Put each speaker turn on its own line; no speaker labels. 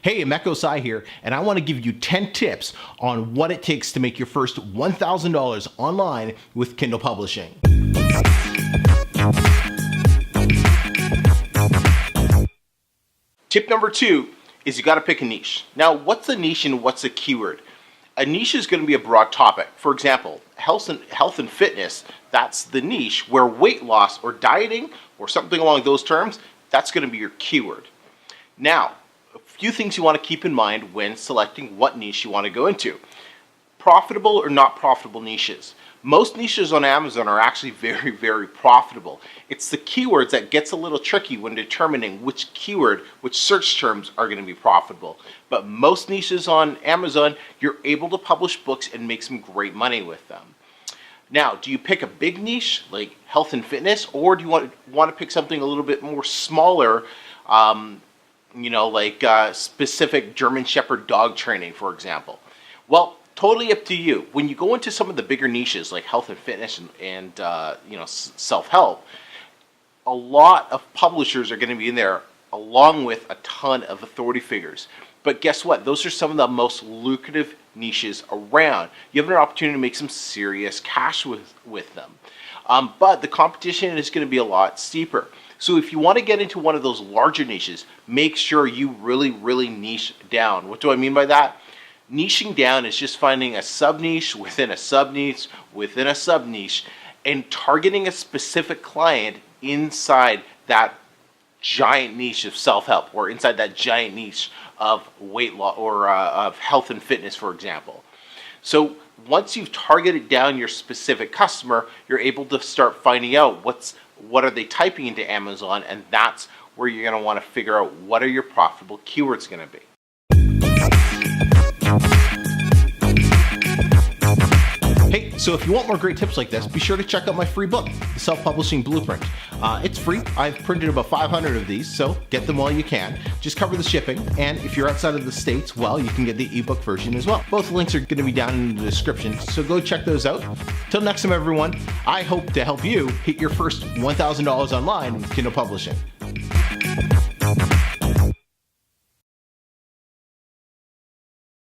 Hey, Emeko Sai here, and I want to give you 10 tips on what it takes to make your first $1,000 online with Kindle publishing. Tip number 2 is you got to pick a niche. Now, what's a niche and what's a keyword? A niche is going to be a broad topic. For example, health and fitness, that's the niche, where weight loss or dieting or something along those terms, that's going to be your keyword. Now, a few things you want to keep in mind when selecting what niche you want to go into. Profitable or not profitable niches. Most niches on Amazon are actually very, very profitable. It's the keywords that gets a little tricky when determining which keyword, which search terms are going to be profitable. But most niches on Amazon, you're able to publish books and make some great money with them. Now, do you pick a big niche like health and fitness, or do you want to pick something a little bit more smaller, like specific German Shepherd dog training, for example? Well, totally up to you. When you go into some of the bigger niches like health and fitness and self-help, a lot of publishers are going to be in there along with a ton of authority figures. But guess what? Those are some of the most lucrative niches around. You have an opportunity to make some serious cash with them. But the competition is going to be a lot steeper. So if you want to get into one of those larger niches, make sure you really, really niche down. What do I mean by that? Niching down is just finding a sub-niche within a sub-niche within a sub-niche and targeting a specific client inside that giant niche of self-help or inside that giant niche of weight loss or of health and fitness, for example. So once you've targeted down your specific customer, you're able to start finding out what are they typing into Amazon, and that's where you're going to want to figure out what are your profitable keywords going to be. Hey, so if you want more great tips like this, be sure to check out my free book, The Self-Publishing Blueprint. It's free. I've printed about 500 of these, so get them while you can. Just cover the shipping, and if you're outside of the States, well, you can get the ebook version as well. Both links are going to be down in the description, so go check those out. Till next time, everyone, I hope to help you hit your first $1,000 online with Kindle publishing.